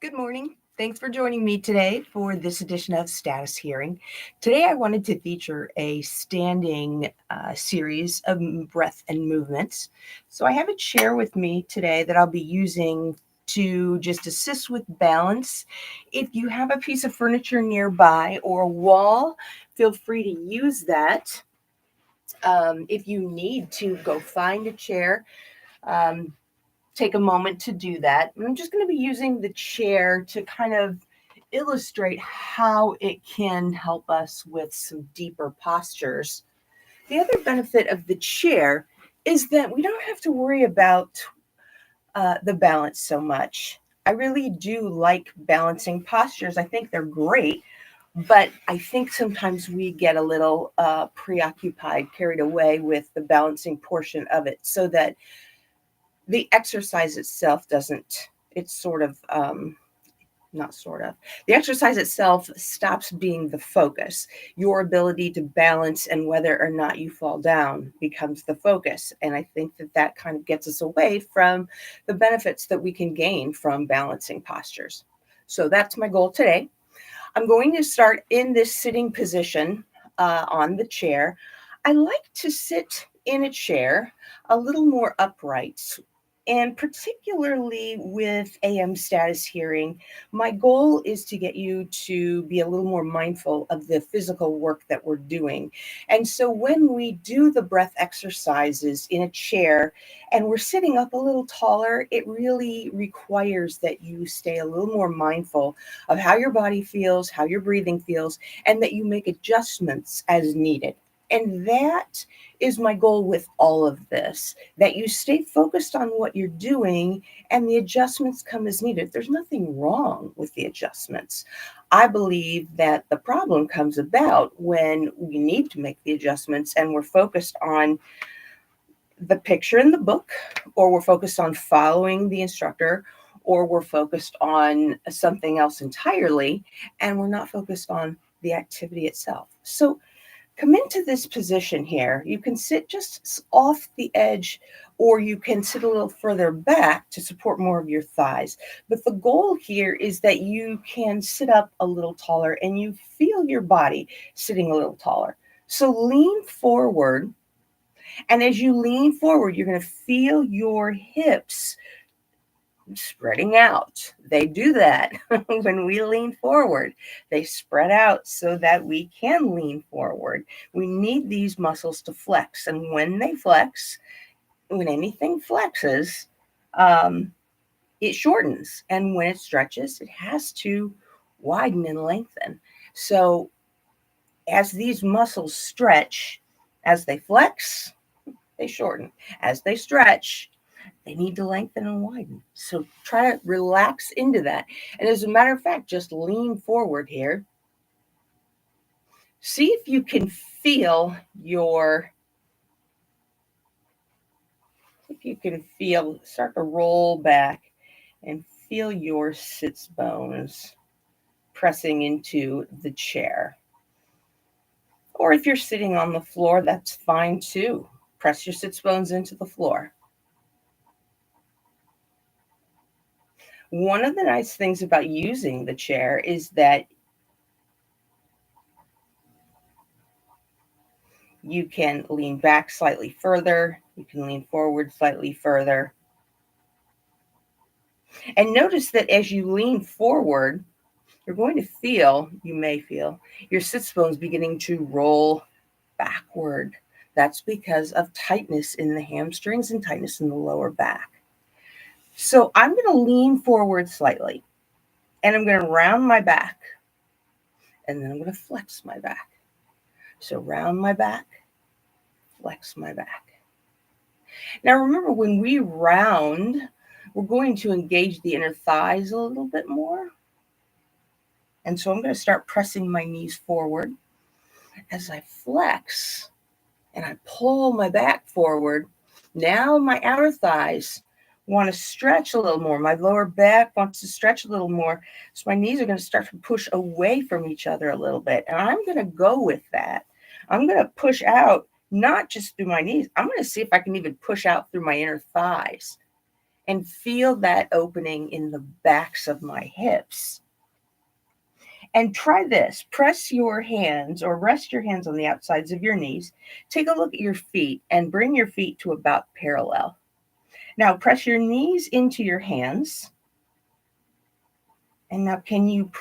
Good morning. Thanks for joining me today for this edition of Status Hearing. Today, I wanted to feature a standing series of breath and movements. So, I have a chair with me today that I'll be using to just assist with balance. If you have a piece of furniture nearby or a wall, feel free to use that. If you need to go find a chair, um, take a moment to do that. And I'm just going to be using the chair to kind of illustrate how it can help us with some deeper postures. The other benefit of the chair is that we don't have to worry about the balance so much. I really do like balancing postures. I think they're great, but I think sometimes we get a little preoccupied, carried away with the balancing portion of it, so that the exercise itself doesn't, it's sort of, not sort of, the exercise itself stops being the focus. Your ability to balance and whether or not you fall down becomes the focus. And I think that that kind of gets us away from the benefits that we can gain from balancing postures. So that's my goal today. I'm going to start in this sitting position on the chair. I like to sit in a chair a little more upright. And particularly with AM status hearing, my goal is to get you to be a little more mindful of the physical work that we're doing. And so when we do the breath exercises in a chair and we're sitting up a little taller, it really requires that you stay a little more mindful of how your body feels, how your breathing feels, and that you make adjustments as needed. And that is my goal with all of this, that you stay focused on what you're doing and the adjustments come as needed. There's nothing wrong with the adjustments. I believe that the problem comes about when we need to make the adjustments and we're focused on the picture in the book, or we're focused on following the instructor, or we're focused on something else entirely, and we're not focused on the activity itself. So come into this position here. You can sit just off the edge, or you can sit a little further back to support more of your thighs. But the goal here is that you can sit up a little taller and you feel your body sitting a little taller. So lean forward. And as you lean forward, you're going to feel your hips spreading out. They do that when we lean forward. They spread out so that we can lean forward. We need these muscles to flex. And when they flex, when anything flexes, it shortens. And when it stretches, it has to widen and lengthen. So as these muscles stretch, as they flex, they shorten. As they stretch, they need to lengthen and widen. So try to relax into that. And as a matter of fact, just lean forward here. See if you can feel start to roll back and feel your sits bones pressing into the chair. Or if you're sitting on the floor, that's fine too. Press your sits bones into the floor. One of the nice things about using the chair is that you can lean back slightly further. You can lean forward slightly further. And notice that as you lean forward, you may feel your sits bones beginning to roll backward. That's because of tightness in the hamstrings and tightness in the lower back. So I'm going to lean forward slightly, and I'm going to round my back, and then I'm going to flex my back. So round my back, flex my back. Now remember, when we round, we're going to engage the inner thighs a little bit more. And so I'm going to start pressing my knees forward. As I flex and I pull my back forward, now my outer thighs want to stretch a little more. My lower back wants to stretch a little more. So my knees are going to start to push away from each other a little bit. And I'm going to go with that. I'm going to push out, not just through my knees. I'm going to see if I can even push out through my inner thighs. and feel that opening in the backs of my hips. And try this. Press your hands or rest your hands on the outsides of your knees. Take a look at your feet and bring your feet to about parallel. Now press your knees into your hands. And now can you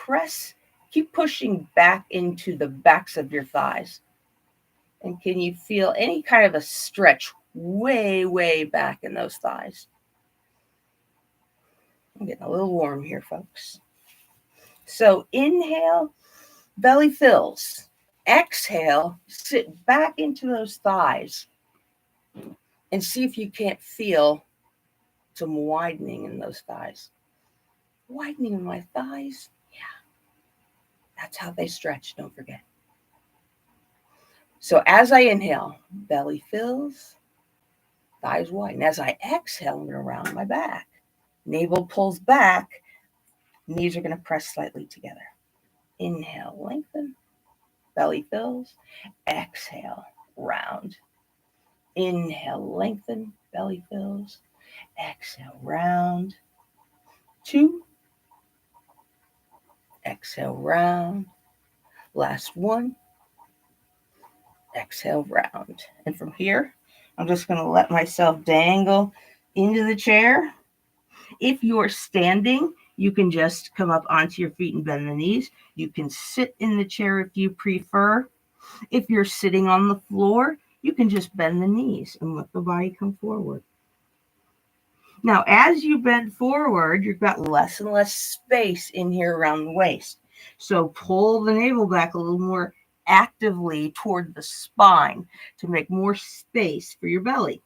keep pushing back into the backs of your thighs? And can you feel any kind of a stretch way, way back in those thighs? I'm getting a little warm here, folks. So inhale, belly fills. Exhale, sit back into those thighs and see if you can't feel some widening in those thighs. Widening in my thighs? Yeah. That's how they stretch, don't forget. So as I inhale, belly fills, thighs widen. As I exhale, I'm going to round my back. Navel pulls back, knees are going to press slightly together. Inhale, lengthen, belly fills. Exhale, round. Inhale, lengthen, belly fills. Exhale, round. 2. Exhale, round. Last 1. Exhale, round. And from here, I'm just going to let myself dangle into the chair. If you're standing, you can just come up onto your feet and bend the knees. You can sit in the chair if you prefer. If you're sitting on the floor, you can just bend the knees and let the body come forward. Now, as you bend forward, you've got less and less space in here around the waist. So pull the navel back a little more actively toward the spine to make more space for your belly.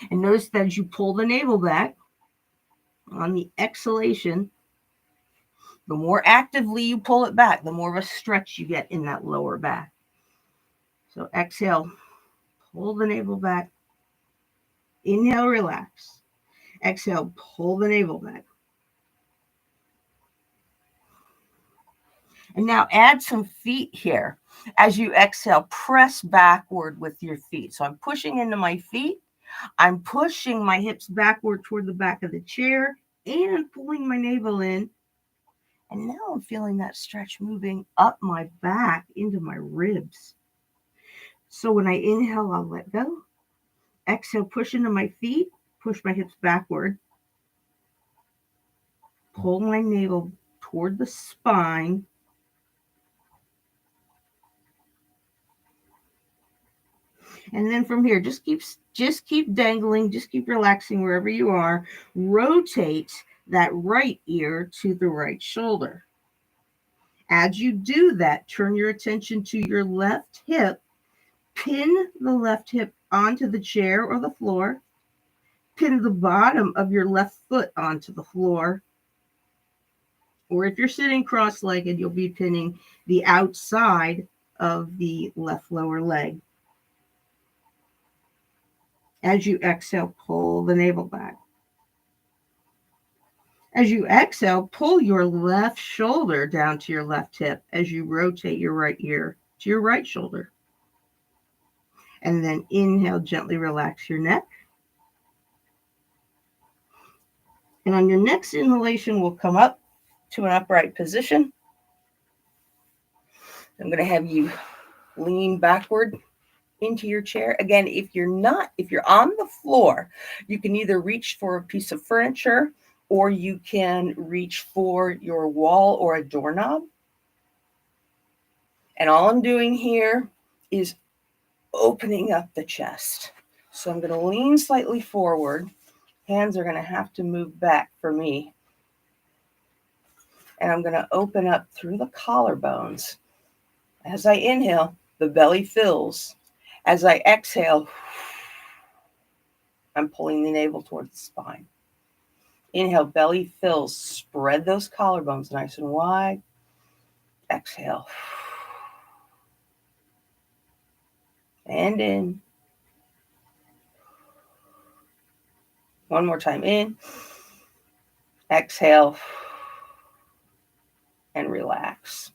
And notice that as you pull the navel back on the exhalation, the more actively you pull it back, the more of a stretch you get in that lower back. So exhale, pull the navel back. Inhale, relax. Exhale, pull the navel back. And now add some feet here. As you exhale, press backward with your feet. So I'm pushing into my feet. I'm pushing my hips backward toward the back of the chair and pulling my navel in. And now I'm feeling that stretch moving up my back into my ribs. So when I inhale, I'll let go. Exhale, push into my feet, push my hips backward. Pull my navel toward the spine. And then from here, just keep dangling, just keep relaxing wherever you are. Rotate that right ear to the right shoulder. As you do that, turn your attention to your left hip. Pin the left hip onto the chair or the floor. Pin the bottom of your left foot onto the floor. Or if you're sitting cross-legged, you'll be pinning the outside of the left lower leg. As you exhale, pull the navel back. As you exhale, pull your left shoulder down to your left hip as you rotate your right ear to your right shoulder. And then inhale, gently relax your neck. And on your next inhalation, we'll come up to an upright position. I'm going to have you lean backward into your chair. Again, if you're on the floor, you can either reach for a piece of furniture or you can reach for your wall or a doorknob. And all I'm doing here is opening up the chest. So I'm going to lean slightly forward. Hands are going to have to move back for me. And I'm going to open up through the collarbones. As I inhale, the belly fills. As I exhale, I'm pulling the navel towards the spine. Inhale, belly fills. Spread those collarbones nice and wide. Exhale. And in. One more time in. Exhale. And relax.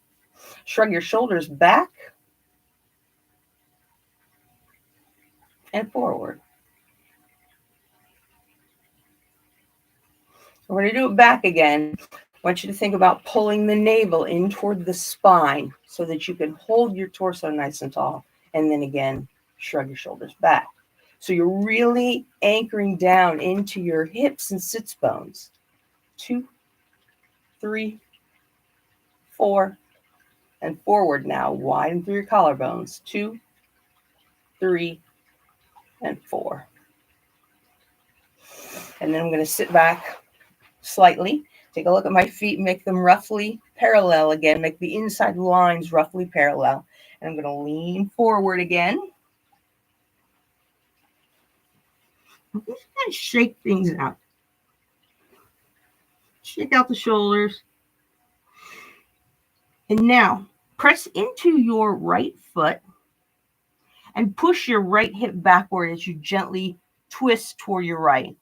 Shrug your shoulders back and forward. We're going to do it back again. I want you to think about pulling the navel in toward the spine so that you can hold your torso nice and tall. And then again, shrug your shoulders back. So you're really anchoring down into your hips and sits bones. 2, 3, 4, and forward now. Widen through your collarbones. 2, 3, and 4. And then I'm going to sit back slightly. Take a look at my feet, make them roughly parallel again. Make the inside lines roughly parallel. And I'm going to lean forward again. I'm just going to shake things out. Shake out the shoulders. And now press into your right foot and push your right hip backward as you gently twist toward your right.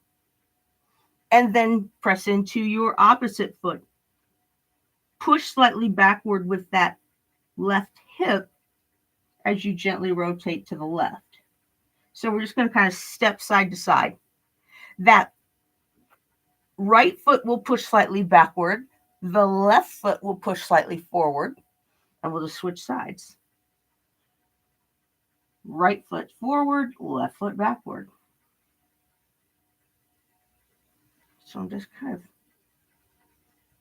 And then press into your opposite foot. Push slightly backward with that left hip as you gently rotate to the left. So we're just going to kind of step side to side. That right foot will push slightly backward. The left foot will push slightly forward. And we'll just switch sides. Right foot forward, left foot backward. So I'm just kind of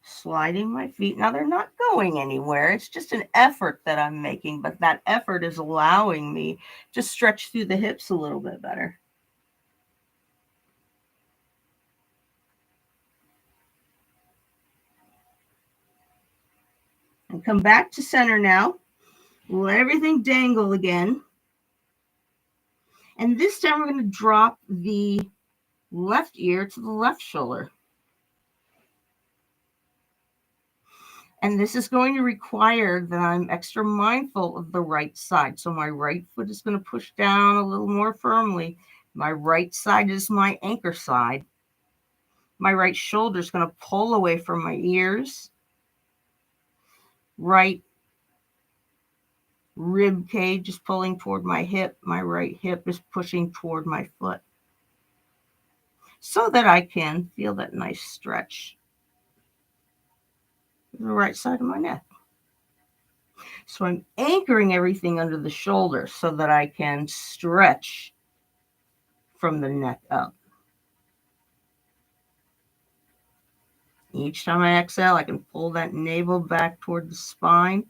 sliding my feet. Now they're not going anywhere. It's just an effort that I'm making, but that effort is allowing me to stretch through the hips a little bit better. And come back to center now. Let everything dangle again. And this time we're going to drop the left ear to the left shoulder. And this is going to require that I'm extra mindful of the right side. So my right foot is going to push down a little more firmly. My right side is my anchor side. My right shoulder is going to pull away from my ears. Right rib cage is pulling toward my hip. My right hip is pushing toward my foot. So that I can feel that nice stretch. The right side of my neck. So I'm anchoring everything under the shoulders so that I can stretch from the neck up. Each time I exhale, I can pull that navel back toward the spine.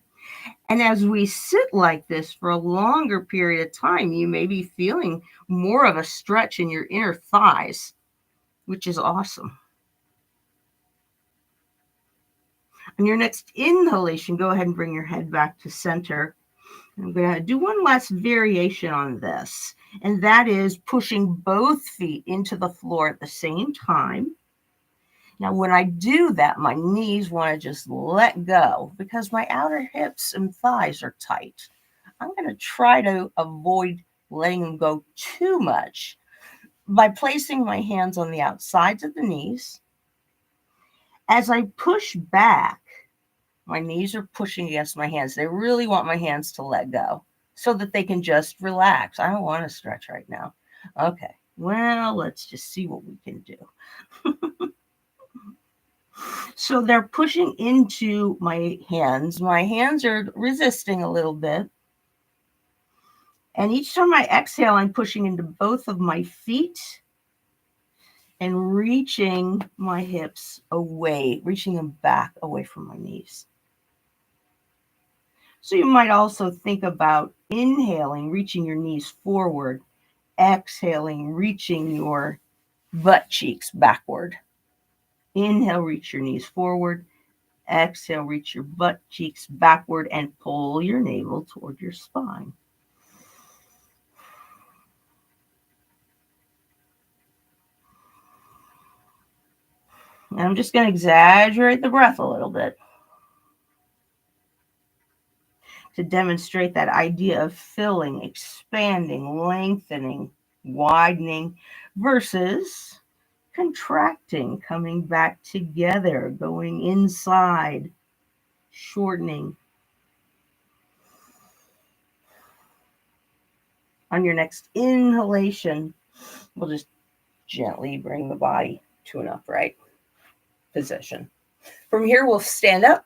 And as we sit like this for a longer period of time, you may be feeling more of a stretch in your inner thighs, which is awesome. On your next inhalation, go ahead and bring your head back to center. I'm going to do one last variation on this, and that is pushing both feet into the floor at the same time. Now, when I do that, my knees want to just let go because my outer hips and thighs are tight. I'm going to try to avoid letting them go too much by placing my hands on the outsides of the knees. As I push back, my knees are pushing against my hands. They really want my hands to let go so that they can just relax. I don't want to stretch right now. Okay, well, let's just see what we can do. So they're pushing into my hands. My hands are resisting a little bit. And each time I exhale, I'm pushing into both of my feet and reaching my hips away, reaching them back away from my knees. So you might also think about inhaling, reaching your knees forward, exhaling, reaching your butt cheeks backward. Inhale, reach your knees forward. Exhale, reach your butt cheeks backward and pull your navel toward your spine. And I'm just going to exaggerate the breath a little bit to demonstrate that idea of filling, expanding, lengthening, widening versus contracting, coming back together, going inside, shortening. On your next inhalation, we'll just gently bring the body to an upright. position. From here, we'll stand up.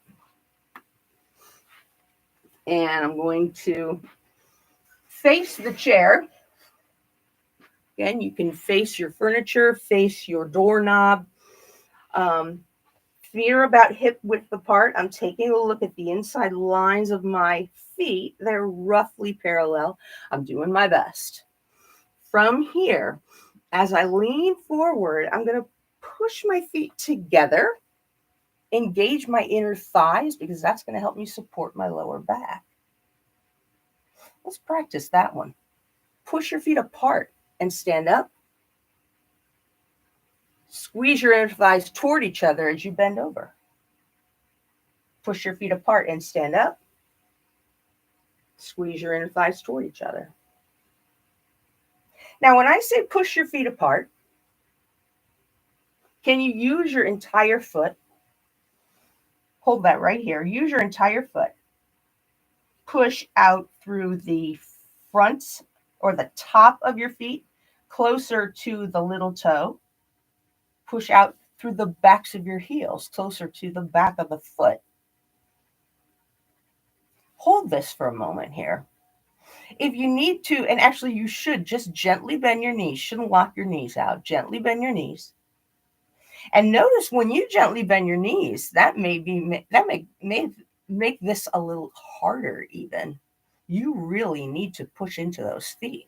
And I'm going to face the chair. Again, you can face your furniture, face your doorknob. Feet are about hip width apart. I'm taking a look at the inside lines of my feet. They're roughly parallel. I'm doing my best. From here, as I lean forward, I'm going to push my feet together, engage my inner thighs because that's going to help me support my lower back. Let's practice that one. Push your feet apart and stand up. Squeeze your inner thighs toward each other as you bend over. Push your feet apart and stand up. Squeeze your inner thighs toward each other. Now, when I say push your feet apart, can you use your entire foot? Hold that right here. Use your entire foot. Push out through the front or the top of your feet, closer to the little toe. Push out through the backs of your heels, closer to the back of the foot. Hold this for a moment here. If you need to, and actually you should just gently bend your knees. Shouldn't lock your knees out. Gently bend your knees. And notice when you gently bend your knees, that may make this a little harder even. You really need to push into those feet.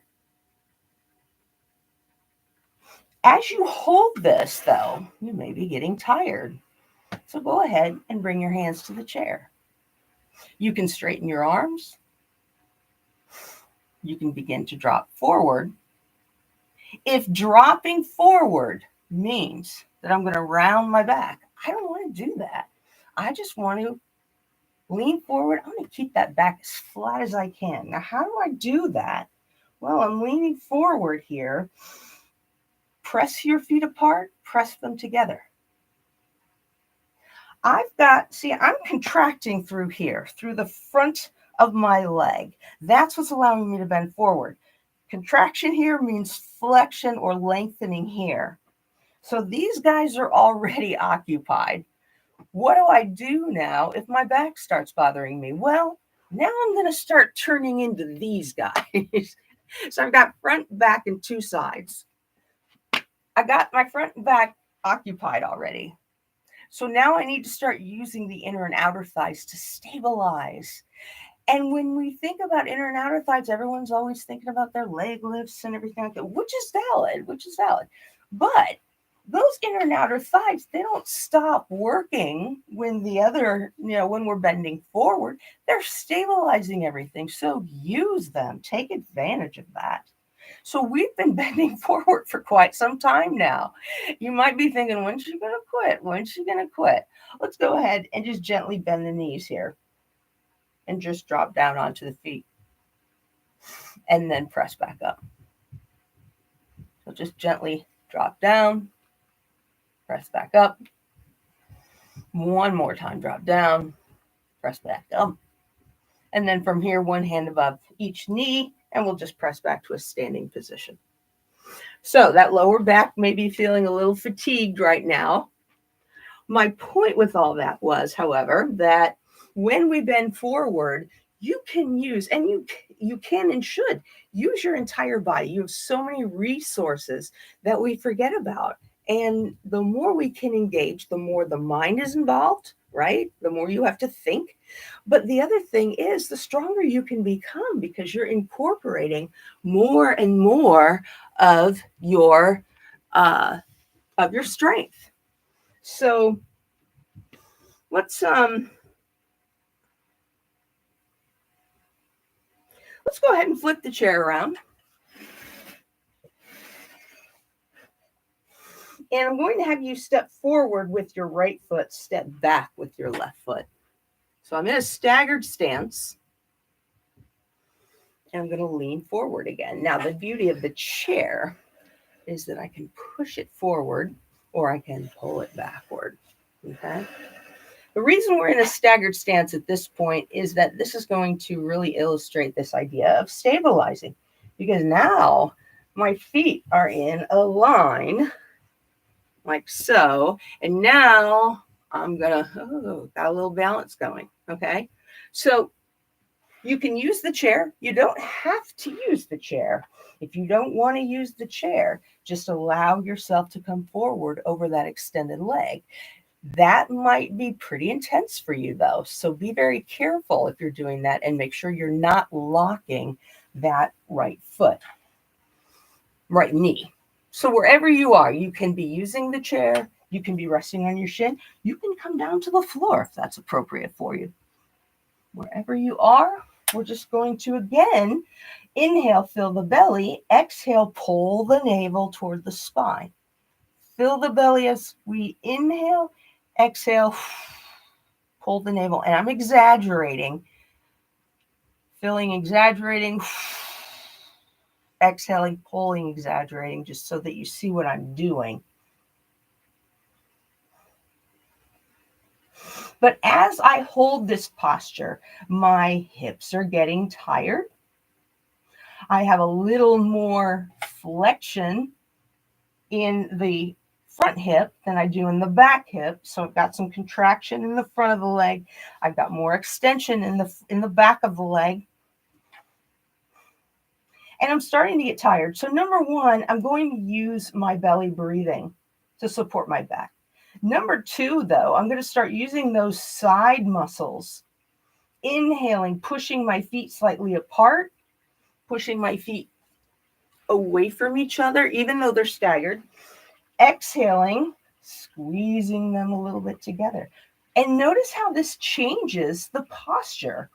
As you hold this, though, you may be getting tired. So go ahead and bring your hands to the chair. You can straighten your arms. You can begin to drop forward. If dropping forward means that I'm going to round my back, I don't want to do that. I just want to lean forward. I'm going to keep that back as flat as I can. Now, how do I do that? Well, I'm leaning forward here. Press your feet apart, press them together. I'm contracting through here, through the front of my leg. That's what's allowing me to bend forward. Contraction here means flexion or lengthening here. So these guys are already occupied. What do I do now if my back starts bothering me? Well, now I'm going to start turning into these guys. So I've got front, back, and two sides. I got my front and back occupied already. So now I need to start using the inner and outer thighs to stabilize. And when we think about inner and outer thighs, everyone's always thinking about their leg lifts and everything like that, which is valid. But those inner and outer thighs, they don't stop working when when we're bending forward. They're stabilizing everything. So use them. Take advantage of that. So we've been bending forward for quite some time now. You might be thinking, when's she going to quit? When's she going to quit? Let's go ahead and just gently bend the knees here and just drop down onto the feet and then press back up. So just gently drop down, press back up. One more time, drop down, press back up. And then from here, one hand above each knee, and we'll just press back to a standing position. So that lower back may be feeling a little fatigued right now. My point with all that was, however, that when we bend forward, you can use, and you can and should use your entire body. You have so many resources that we forget about. And the more we can engage, the more the mind is involved, right? The more you have to think. But the other thing is the stronger you can become because you're incorporating more and more of your strength. So let's go ahead and flip the chair around. And I'm going to have you step forward with your right foot, step back with your left foot. So I'm in a staggered stance. And I'm going to lean forward again. Now, the beauty of the chair is that I can push it forward or I can pull it backward. Okay? The reason we're in a staggered stance at this point is that this is going to really illustrate this idea of stabilizing. Because now my feet are in a line like so. And now I'm gonna, got a little balance going. Okay. So you can use the chair. You don't have to use the chair. If you don't want to use the chair, just allow yourself to come forward over that extended leg. That might be pretty intense for you, though. So be very careful if you're doing that and make sure you're not locking that right foot, right knee. So wherever you are, you can be using the chair, you can be resting on your shin, you can come down to the floor if that's appropriate for you. Wherever you are, we're just going to again inhale, fill the belly, exhale, pull the navel toward the spine. Fill the belly as we inhale, exhale, pull the navel. And I'm exaggerating, filling, exaggerating, exhaling, pulling, exaggerating, just so that you see what I'm doing. But as I hold this posture, my hips are getting tired. I have a little more flexion in the front hip than I do in the back hip. So I've got some contraction in the front of the leg. I've got more extension in the back of the leg. And I'm starting to get tired. So number one, I'm going to use my belly breathing to support my back. Number two, though, I'm going to start using those side muscles. Inhaling, pushing my feet slightly apart, pushing my feet away from each other, even though they're staggered. Exhaling, squeezing them a little bit together. And notice how this changes the posture.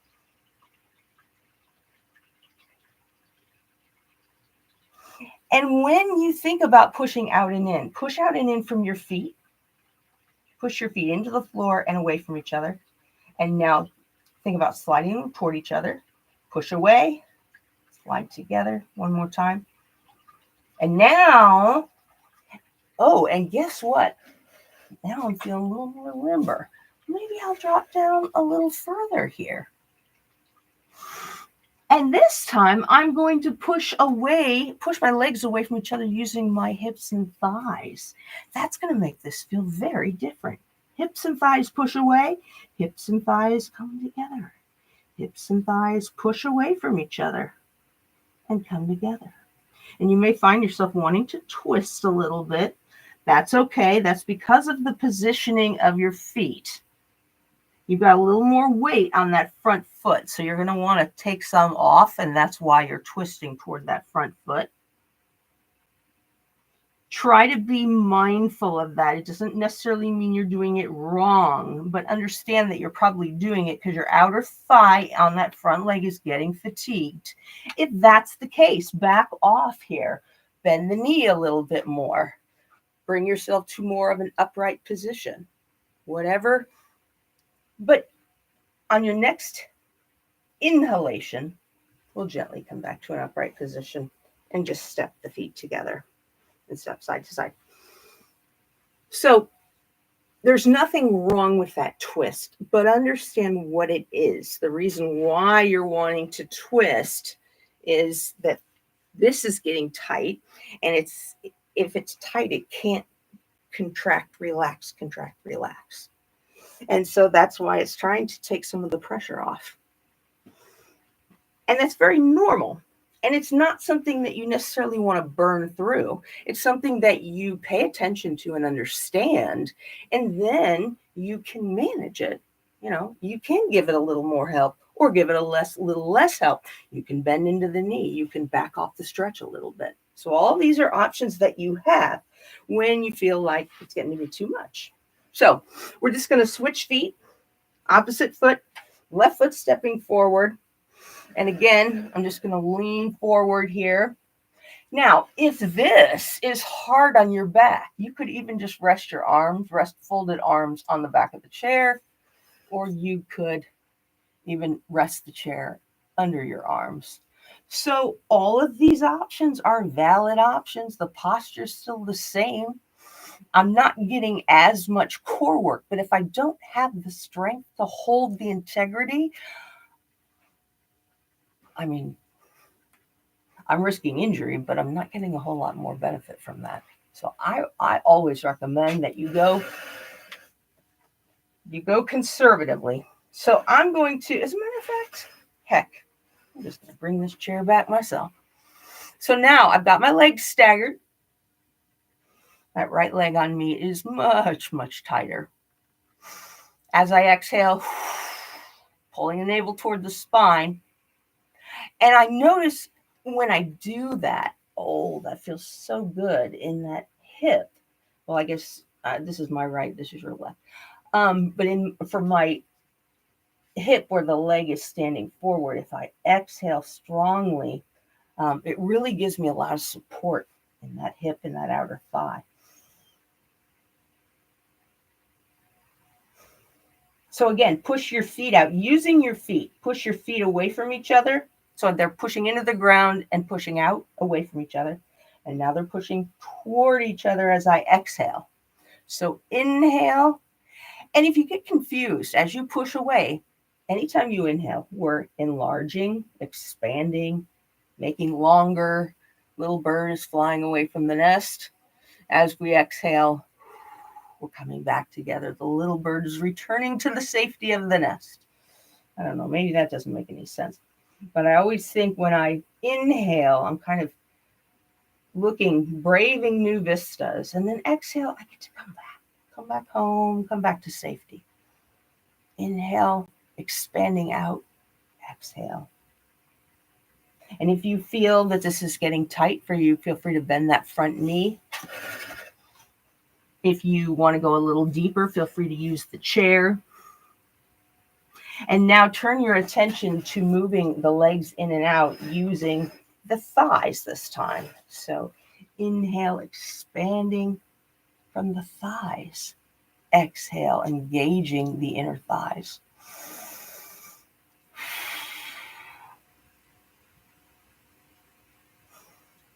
And when you think about pushing out and in, push out and in from your feet. Push your feet into the floor and away from each other. And now think about sliding them toward each other. Push away, slide together one more time. And now, oh, and guess what? Now I'm feeling a little more limber. Maybe I'll drop down a little further here. And this time I'm going to push my legs away from each other using my hips and thighs. That's going to make this feel very different. Hips and thighs push away, hips and thighs come together. Hips and thighs push away from each other and come together. And you may find yourself wanting to twist a little bit. That's okay. That's because of the positioning of your feet. You've got a little more weight on that front foot. So you're going to want to take some off, and that's why you're twisting toward that front foot. Try to be mindful of that. It doesn't necessarily mean you're doing it wrong, but understand that you're probably doing it because your outer thigh on that front leg is getting fatigued. If that's the case, back off here. Bend the knee a little bit more. Bring yourself to more of an upright position. Whatever. But on your next inhalation, we'll gently come back to an upright position and just step the feet together and step side to side. So there's nothing wrong with that twist, but understand what it is. The reason why you're wanting to twist is that this is getting tight, and if it's tight, it can't contract, relax, contract, relax. And so that's why it's trying to take some of the pressure off. And that's very normal. And it's not something that you necessarily want to burn through. It's something that you pay attention to and understand, and then you can manage it. You can give it a little more help or give it a little less help. You can bend into the knee. You can back off the stretch a little bit. So all these are options that you have when you feel like it's getting to be too much. So we're just going to switch feet, opposite foot, left foot stepping forward. And again, I'm just going to lean forward here. Now, if this is hard on your back, you could even just rest folded arms on the back of the chair, or you could even rest the chair under your arms. So all of these options are valid options. The posture's still the same. I'm not getting as much core work, but if I don't have the strength to hold the integrity, I mean, I'm risking injury, but I'm not getting a whole lot more benefit from that. So I always recommend that you go conservatively. So I'm going to, as a matter of fact, heck, I'm just going to bring this chair back myself. So now I've got my legs staggered. That right leg on me is much, much tighter. As I exhale, pulling the navel toward the spine. And I notice when I do that, oh, that feels so good in that hip. Well, I guess this is my right, this is your left. But for my hip where the leg is standing forward, if I exhale strongly, it really gives me a lot of support in that hip and that outer thigh. So again, push your feet out. Using your feet, push your feet away from each other. So they're pushing into the ground and pushing out away from each other. And now they're pushing toward each other as I exhale. So inhale. And if you get confused as you push away, anytime you inhale, we're enlarging, expanding, making longer. Little bird is flying away from the nest. As we exhale, we're coming back together. The little bird is returning to the safety of the nest. I don't know, maybe that doesn't make any sense. But I always think when I inhale, I'm kind of braving new vistas. And then exhale, I get to come back home, come back to safety. Inhale, expanding out, exhale. And if you feel that this is getting tight for you, feel free to bend that front knee. If you want to go a little deeper, feel free to use the chair. And now turn your attention to moving the legs in and out using the thighs this time. So inhale, expanding from the thighs. Exhale, engaging the inner thighs.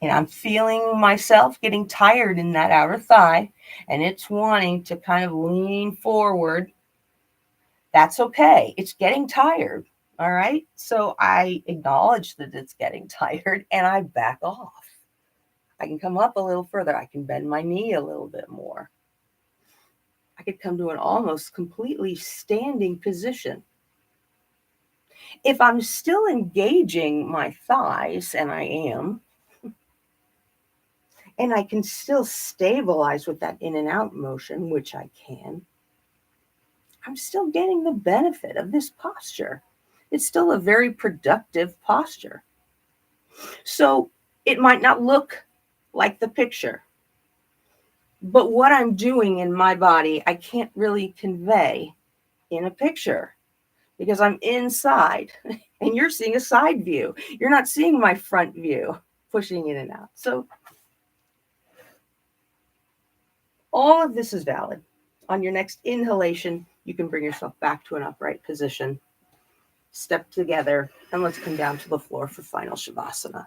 And I'm feeling myself getting tired in that outer thigh, and it's wanting to kind of lean forward. That's okay. It's getting tired. All right. So I acknowledge that it's getting tired and I back off. I can come up a little further. I can bend my knee a little bit more. I could come to an almost completely standing position. If I'm still engaging my thighs, and I am, and I can still stabilize with that in and out motion, which I can, I'm still getting the benefit of this posture. It's still a very productive posture. So it might not look like the picture, but what I'm doing in my body, I can't really convey in a picture because I'm inside and you're seeing a side view. You're not seeing my front view pushing in and out. So all of this is valid. On your next inhalation, you can bring yourself back to an upright position. Step together, and let's come down to the floor for final Shavasana.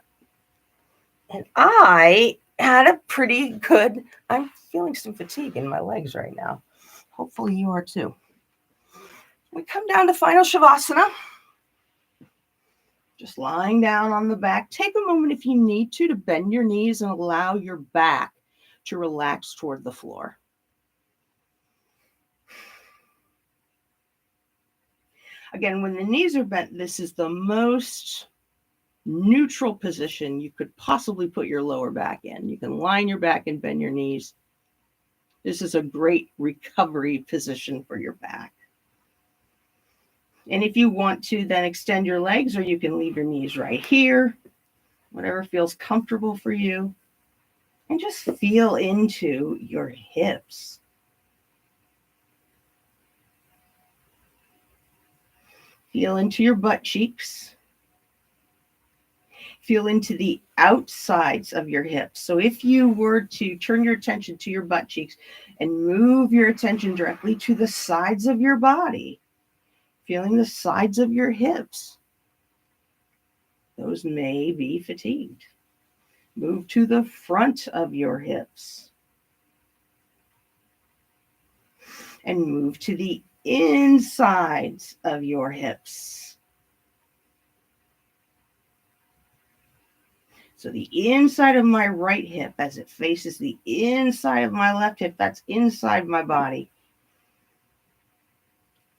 And I had a pretty good, I'm feeling some fatigue in my legs right now. Hopefully you are too. We come down to final Shavasana. Just lying down on the back. Take a moment if you need to bend your knees and allow your back to relax toward the floor. Again, when the knees are bent, this is the most neutral position you could possibly put your lower back in. You can line your back and bend your knees. This is a great recovery position for your back. And if you want to then extend your legs, or you can leave your knees right here, whatever feels comfortable for you. And just feel into your hips. Feel into your butt cheeks. Feel into the outsides of your hips. So if you were to turn your attention to your butt cheeks and move your attention directly to the sides of your body, feeling the sides of your hips, those may be fatigued. Move to the front of your hips. And move to the insides of your hips. So the inside of my right hip as it faces the inside of my left hip, that's inside my body.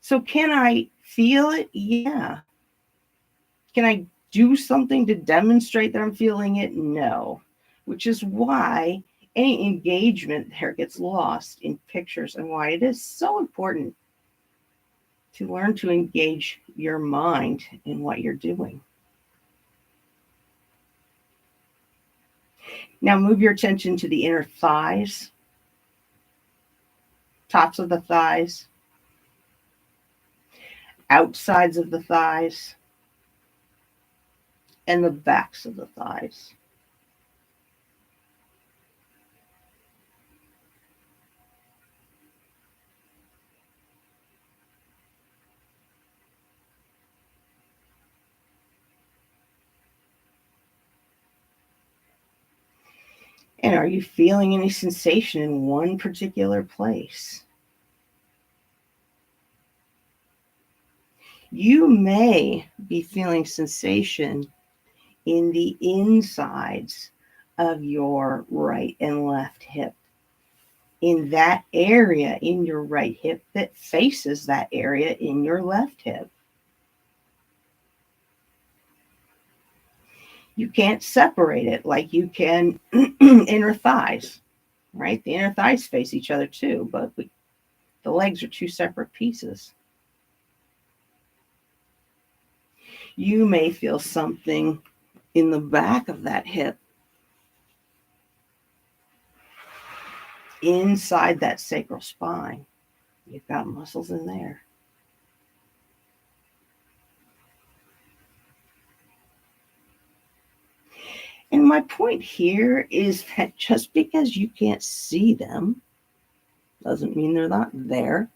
So can I feel it? Yeah. Can I do something to demonstrate that I'm feeling it? No. Which is why any engagement there gets lost in pictures and why it is so important to learn to engage your mind in what you're doing. Now move your attention to the inner thighs, tops of the thighs, outsides of the thighs, and the backs of the thighs. And are you feeling any sensation in one particular place? You may be feeling sensation in the insides of your right and left hip, in that area in your right hip that faces that area in your left hip. You can't separate it like you can inner thighs, right? The inner thighs face each other too, but the legs are two separate pieces. You may feel something in the back of that hip, inside that sacral spine. You've got muscles in there. And my point here is that just because you can't see them doesn't mean they're not there.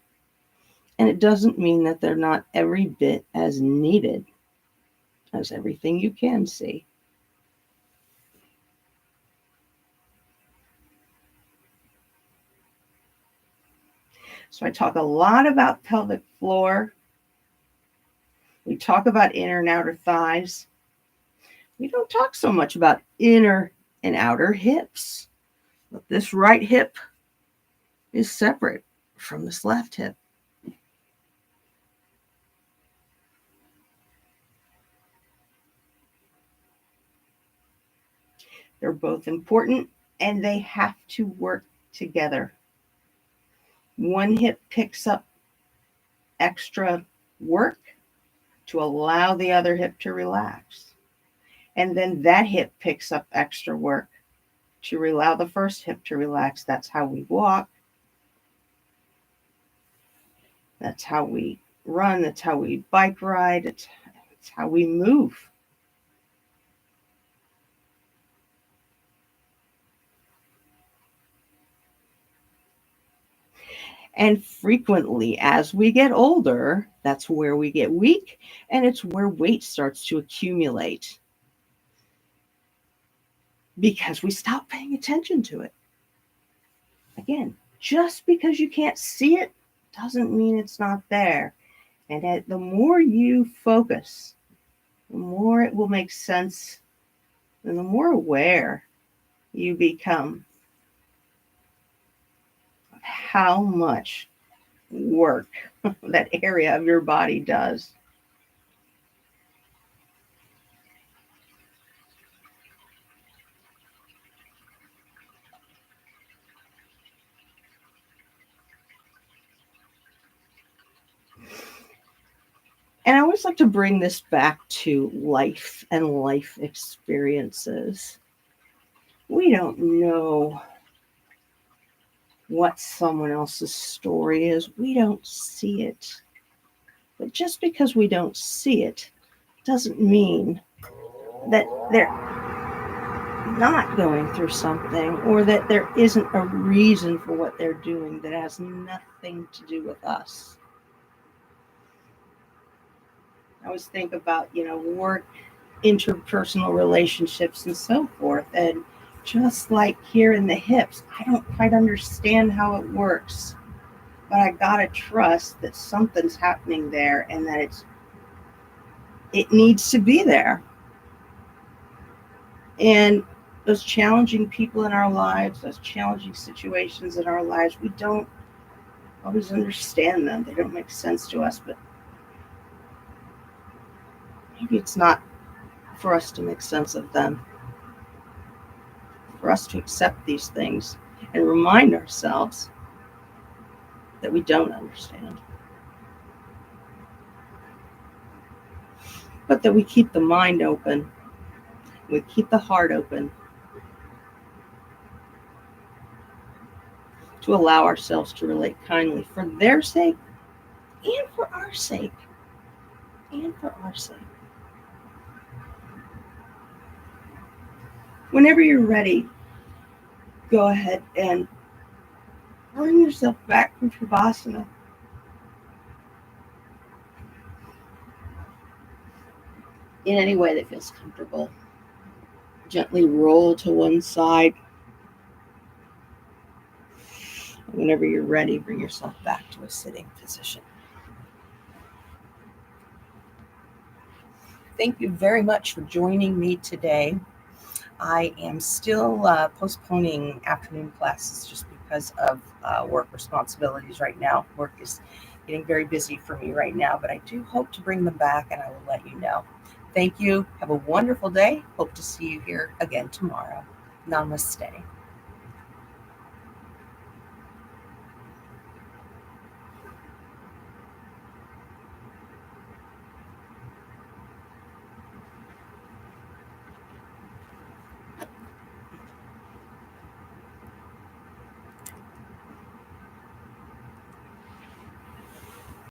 And it doesn't mean that they're not every bit as needed as everything you can see. So I talk a lot about pelvic floor. We talk about inner and outer thighs. We don't talk so much about inner and outer hips. But this right hip is separate from this left hip. They're both important and they have to work together. One hip picks up extra work to allow the other hip to relax. And then that hip picks up extra work to allow the first hip to relax. That's how we walk. That's how we run. That's how we bike ride. It's how we move. And frequently, as we get older, that's where we get weak, and it's where weight starts to accumulate because we stop paying attention to it. Again, just because you can't see it doesn't mean it's not there. And the more you focus, the more it will make sense, and the more aware you become of how much work that area of your body does. And I always like to bring this back to life and life experiences. We don't know what someone else's story is. We don't see it. But just because we don't see it doesn't mean that they're not going through something or that there isn't a reason for what they're doing that has nothing to do with us. I always think about, work, interpersonal relationships, and so forth. And just like here in the hips, I don't quite understand how it works, but I gotta trust that something's happening there and that it needs to be there. And those challenging people in our lives, those challenging situations in our lives, we don't always understand them. They don't make sense to us, but maybe it's not for us to make sense of them, for us to accept these things and remind ourselves that we don't understand, but that we keep the mind open, we keep the heart open to allow ourselves to relate kindly for their sake and for our sake. And for our sake. Whenever you're ready, go ahead and bring yourself back from Shavasana. In any way that feels comfortable. Gently roll to one side. Whenever you're ready, bring yourself back to a sitting position. Thank you very much for joining me today. I am still postponing afternoon classes just because of work responsibilities right now. Work is getting very busy for me right now, but I do hope to bring them back and I will let you know. Thank you. Have a wonderful day. Hope to see you here again tomorrow. Namaste.